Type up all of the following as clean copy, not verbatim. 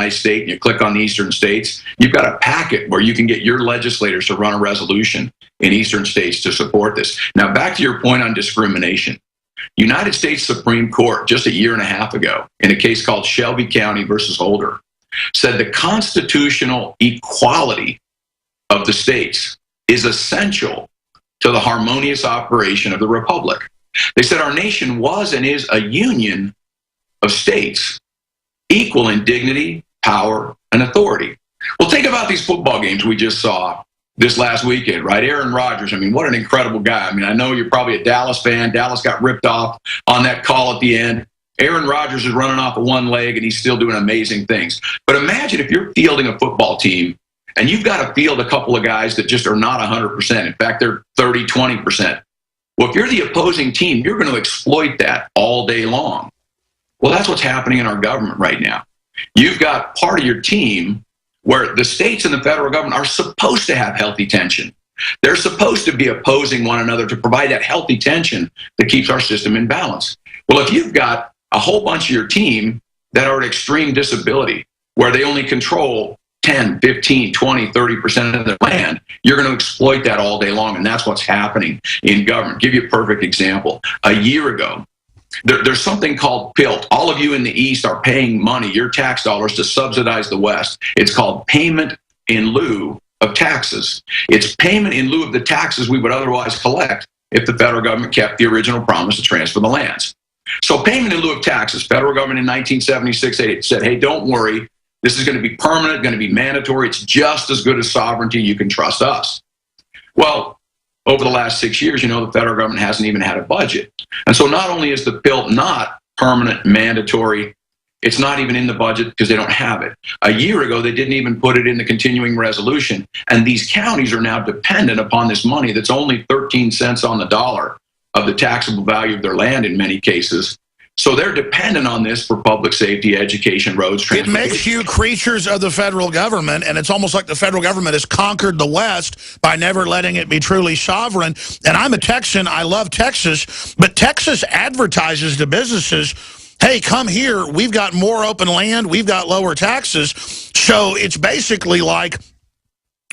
state and you click on the eastern states, you've got a packet where you can get your legislators to run a resolution in eastern states to support this. Now, back to your point on discrimination. United States Supreme Court, just a year and a half ago, in a case called Shelby County versus Holder, said the constitutional equality of the states is essential to the harmonious operation of the republic. They said our nation was and is a union of states, equal in dignity, power, and authority. Well, think about these football games we just saw this last weekend, right? Aaron Rodgers, I mean, what an incredible guy. I mean, I know you're probably a Dallas fan. Dallas got ripped off on that call at the end. Aaron Rodgers is running off of one leg, and he's still doing amazing things. But imagine if you're fielding a football team, and you've got to field a couple of guys that just are not 100%. In fact, they're 30, 20%. Well, if you're the opposing team, you're going to exploit that all day long. Well, that's what's happening in our government right now. You've got part of your team where the states and the federal government are supposed to have healthy tension. They're supposed to be opposing one another to provide that healthy tension that keeps our system in balance. Well, if you've got a whole bunch of your team that are at extreme disability, where they only control 10, 15, 20, 30% of the land, you're going to exploit that all day long, and that's what's happening in government. Give you a perfect example. A year ago, there's something called PILT. All of you in the East are paying money, your tax dollars, to subsidize the West. It's called payment in lieu of taxes. It's payment in lieu of the taxes we would otherwise collect if the federal government kept the original promise to transfer the lands. So payment in lieu of taxes, federal government in 1976 said, hey, don't worry, this is going to be permanent, going to be mandatory. It's just as good as sovereignty. You can trust us. Well, over the last 6 years, the federal government hasn't even had a budget. And so not only is the PILT not permanent, mandatory, it's not even in the budget because they don't have it. A year ago, they didn't even put it in the continuing resolution. And these counties are now dependent upon this money that's only 13 cents on the dollar of the taxable value of their land in many cases. So they're dependent on this for public safety, education, roads, transportation. It makes you creatures of the federal government, and it's almost like the federal government has conquered the West by never letting it be truly sovereign. And I'm a Texan. I love Texas. But Texas advertises to businesses, hey, come here. We've got more open land. We've got lower taxes. So it's basically like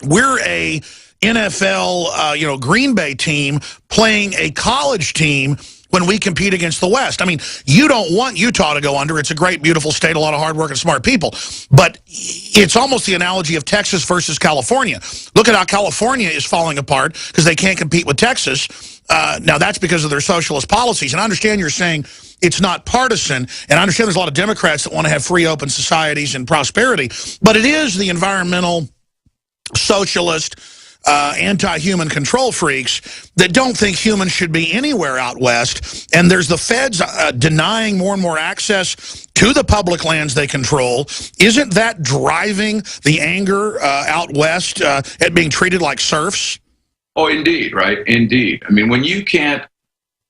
we're a NFL, Green Bay team playing a college team when we compete against the West. I mean, you don't want Utah to go under. It's a great, beautiful state, a lot of hard work and smart people. But it's almost the analogy of Texas versus California. Look at how California is falling apart because they can't compete with Texas. Now, that's because of their socialist policies. And I understand you're saying it's not partisan. And I understand there's a lot of Democrats that want to have free, open societies and prosperity. But it is the environmental, socialist, anti-human control freaks that don't think humans should be anywhere out west. And there's the feds denying more and more access to the public lands they control. Isn't that driving the anger out west at being treated like serfs? Oh, indeed, right? Indeed. I mean, when you can't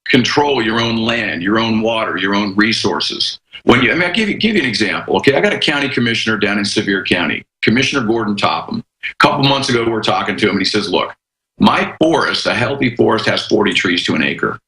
control your own land, your own water, your own resources. I'll give you an example. Okay, I got a county commissioner down in Sevier County, Commissioner Gordon Topham. A couple months ago, we're talking to him, and he says, look, my forest, a healthy forest, has 40 trees to an acre.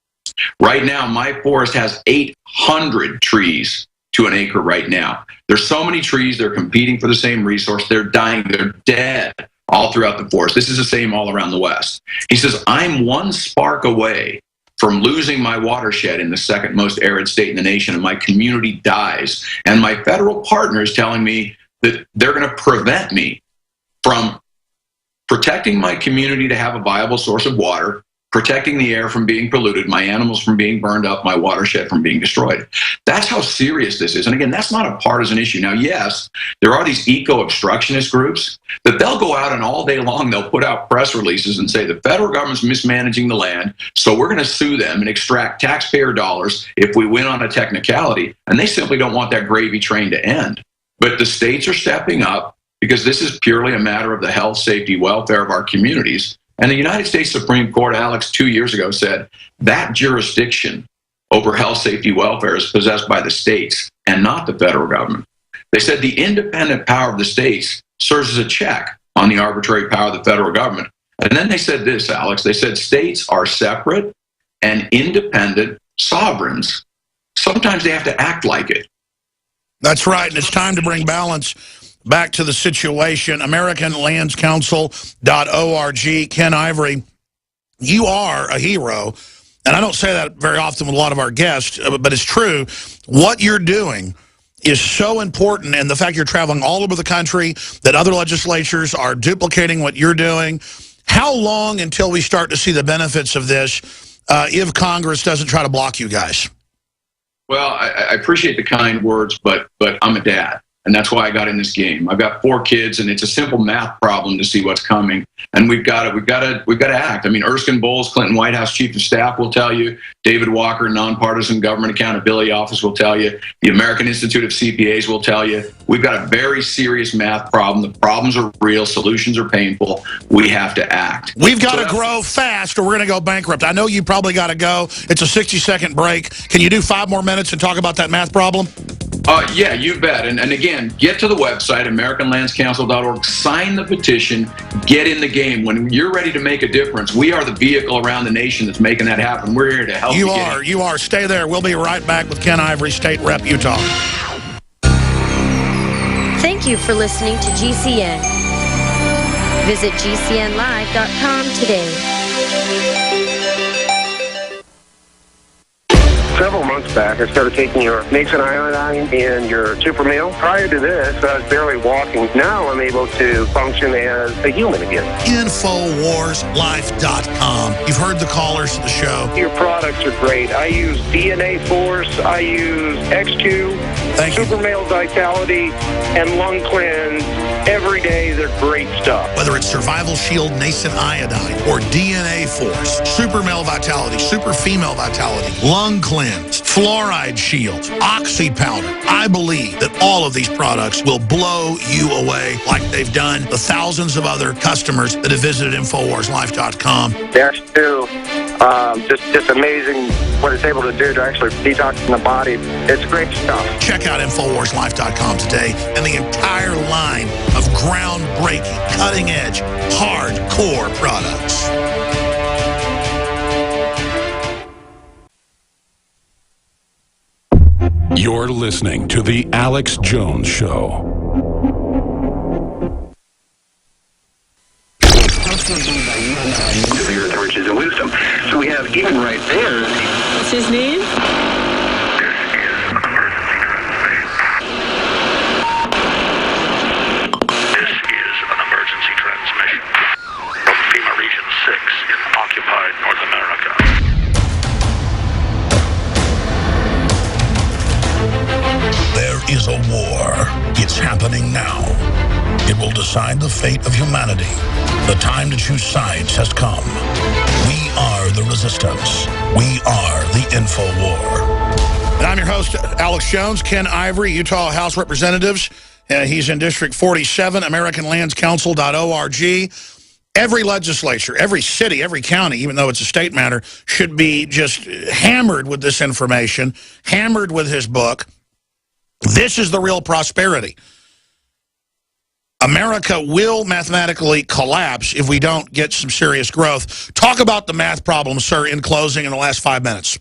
Right now, my forest has 800 trees to an acre right now. There's so many trees, they're competing for the same resource. They're dying, they're dead all throughout the forest. This is the same all around the West. He says, I'm one spark away from losing my watershed in the second most arid state in the nation, and my community dies. And my federal partner is telling me that they're going to prevent me from protecting my community to have a viable source of water, protecting the air from being polluted, my animals from being burned up, my watershed from being destroyed. That's how serious this is. And again, that's not a partisan issue. Now, yes, there are these eco-obstructionist groups that they'll go out and all day long, they'll put out press releases and say the federal government's mismanaging the land, so we're going to sue them and extract taxpayer dollars if we win on a technicality. And they simply don't want that gravy train to end. But the states are stepping up, because this is purely a matter of the health, safety, welfare of our communities. And the United States Supreme Court, Alex, 2 years ago said that jurisdiction over health, safety, welfare is possessed by the states and not the federal government. They said the independent power of the states serves as a check on the arbitrary power of the federal government. And then they said this, Alex, they said states are separate and independent sovereigns. Sometimes they have to act like it. That's right, and it's time to bring balance back to the situation, AmericanLandsCouncil.org. Ken Ivory, you are a hero, and I don't say that very often with a lot of our guests, but it's true. What you're doing is so important, and the fact you're traveling all over the country, that other legislatures are duplicating what you're doing. How long until we start to see the benefits of this if Congress doesn't try to block you guys? Well, I appreciate the kind words, but I'm a dad, and that's why I got in this game. I've got 4 kids, and it's a simple math problem to see what's coming, and we've got to act. I mean, Erskine Bowles, Clinton White House Chief of Staff, will tell you. David Walker, Nonpartisan Government Accountability Office, will tell you. The American Institute of CPAs will tell you. We've got a very serious math problem. The problems are real. Solutions are painful. We have to act. We've got to grow fast, or we're going to go bankrupt. I know you probably got to go. It's a 60-second break. Can you do 5 more minutes and talk about that math problem? Yeah, you bet. And again, get to the website, AmericanLandsCouncil.org, sign the petition, get in the game. When you're ready to make a difference, we are the vehicle around the nation that's making that happen. We're here to help you. You are. Stay there. We'll be right back with Ken Ivory, State Rep, Utah. Thank you for listening to GCN. Visit GCNlive.com today. Several months back, I started taking your Mason iodine and your super meal. Prior to this, I was barely walking. Now I'm able to function as a human again. InfoWarsLife.com. You've heard the callers to the show. Your products are great. I use DNA Force. I use X2, Super Male Vitality, and Lung Cleanse. Every day, they're great stuff. Whether it's Survival Shield, Nascent Iodine, or DNA Force, Super Male Vitality, Super Female Vitality, Lung Cleanse, Fluoride Shield, Oxy Powder, I believe that all of these products will blow you away like they've done the thousands of other customers that have visited InfoWarsLife.com. Dash 2, just amazing what it's able to do to actually detox the body. It's great stuff. Check out InfoWarsLife.com today and the entire line of groundbreaking, cutting-edge, hardcore products. You're listening to The Alex Jones Show. The earth, riches, and wisdom. So we have even right there. What's his name? This is an emergency transmission from FEMA Region 6 in occupied North America. There is a war. It's happening now. It will decide the fate of humanity. The time to choose sides has come. We are the resistance. We are the InfoWar. And I'm your host, Alex Jones. Ken Ivory, Utah House Representatives. He's in District 47, AmericanLandsCouncil.org. Every legislature, every city, every county, even though it's a state matter, should be just hammered with this information, hammered with his book. This is the real prosperity. America will mathematically collapse if we don't get some serious growth. Talk about the math problem, sir, in closing in the last 5 minutes.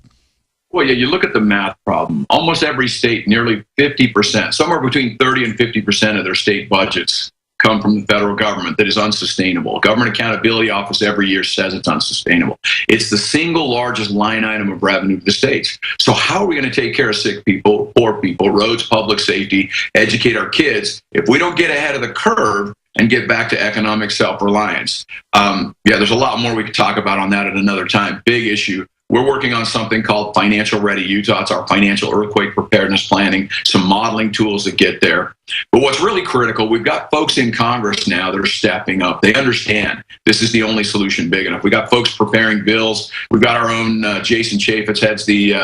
Well, yeah, you look at the math problem. Almost every state, nearly 50%, somewhere between 30 and 50% of their state budgets come from the federal government that is unsustainable. Government Accountability Office every year says it's unsustainable. It's the single largest line item of revenue for the states. So how are we going to take care of sick people, poor people, roads, public safety, educate our kids if we don't get ahead of the curve and get back to economic self-reliance? Yeah, there's a lot more we could talk about on that at another time. Big issue. We're working on something called Financial Ready Utah. It's our financial earthquake preparedness planning, some modeling tools that get there. But what's really critical, we've got folks in Congress now that are stepping up. They understand this is the only solution big enough. We got folks preparing bills. We've got our own Jason Chaffetz heads the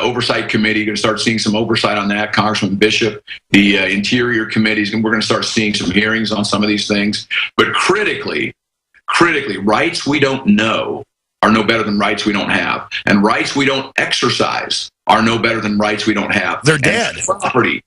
Oversight Committee. Going to start seeing some oversight on that. Congressman Bishop, the Interior Committees, and we're going to start seeing some hearings on some of these things. But critically, rights we don't know are no better than rights we don't have. And rights we don't exercise are no better than rights we don't have. They're dead. Property.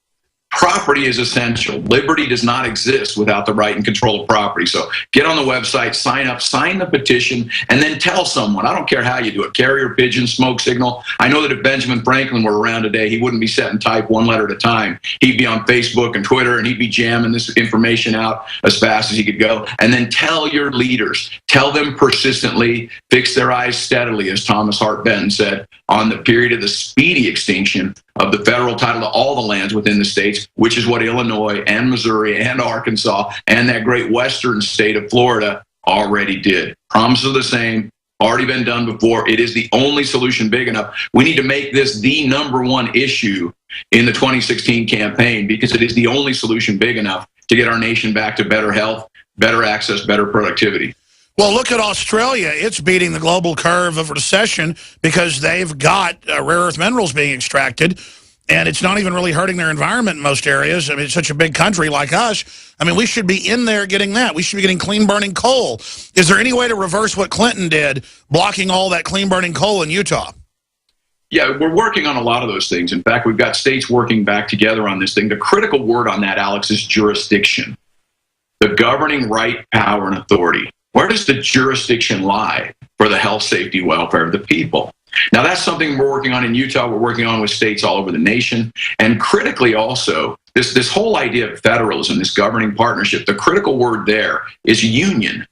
Property is essential. Liberty does not exist without the right and control of property. So get on the website, sign up, sign the petition, and then tell someone. I don't care how you do it. Carrier pigeon, smoke signal. I know that if Benjamin Franklin were around today, he wouldn't be set and type one letter at a time. He'd be on Facebook and Twitter, and he'd be jamming this information out as fast as he could go. And then tell your leaders. Tell them persistently, fix their eyes steadily, as Thomas Hart Benton said, on the period of the speedy extinction of the federal title to all the lands within the states, which is what Illinois and Missouri and Arkansas and that great western state of Florida already did. Promises are the same, already been done before. It is the only solution big enough. We need to make this the #1 issue in the 2016 campaign, because it is the only solution big enough to get our nation back to better health, better access, better productivity. Well, look at Australia. It's beating the global curve of recession because they've got rare earth minerals being extracted, and it's not even really hurting their environment in most areas. I mean, it's such a big country like us. I mean, we should be in there getting that. We should be getting clean-burning coal. Is there any way to reverse what Clinton did, blocking all that clean-burning coal in Utah? Yeah, we're working on a lot of those things. In fact, we've got states working back together on this thing. The critical word on that, Alex, is jurisdiction. The governing right, power, and authority. Where does the jurisdiction lie for the health, safety, welfare of the people? Now, that's something we're working on in Utah. We're working on with states all over the nation. And critically also, this whole idea of federalism, this governing partnership, the critical word there is union.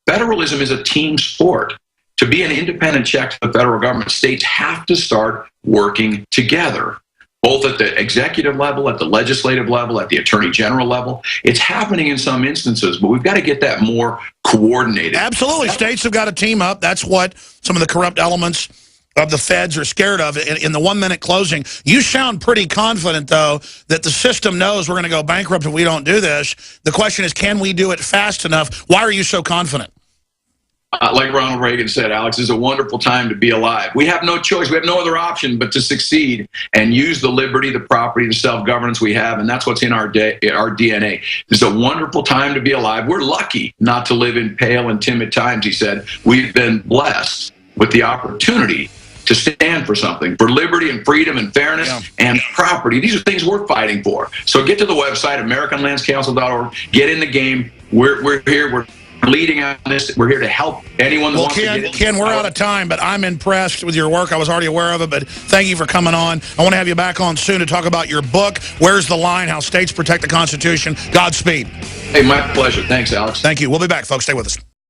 Federalism is a team sport. To be an independent check to the federal government, states have to start working together, both at the executive level, at the legislative level, at the attorney general level. It's happening in some instances, but we've got to get that more coordinated. Absolutely. States have got to team up. That's what some of the corrupt elements of the feds are scared of in the 1-minute closing. You sound pretty confident, though, that the system knows we're going to go bankrupt if we don't do this. The question is, can we do it fast enough? Why are you so confident? Like Ronald Reagan said, Alex, it's a wonderful time to be alive. We have no choice. We have no other option but to succeed and use the liberty, the property, the self-governance we have, and that's what's in our DNA. It's a wonderful time to be alive. We're lucky not to live in pale and timid times, he said. We've been blessed with the opportunity to stand for something, for liberty and freedom and fairness and property. These are things we're fighting for. So get to the website, AmericanLandsCouncil.org. Get in the game. We're here. We're leading on this. We're here to help anyone who wants to get in. Ken, we're out of time, but I'm impressed with your work. I was already aware of it, but thank you for coming on. I want to have you back on soon to talk about your book, Where's the Line? How States Protect the Constitution. Godspeed. Hey, my pleasure. Thanks, Alex. Thank you. We'll be back, folks. Stay with us.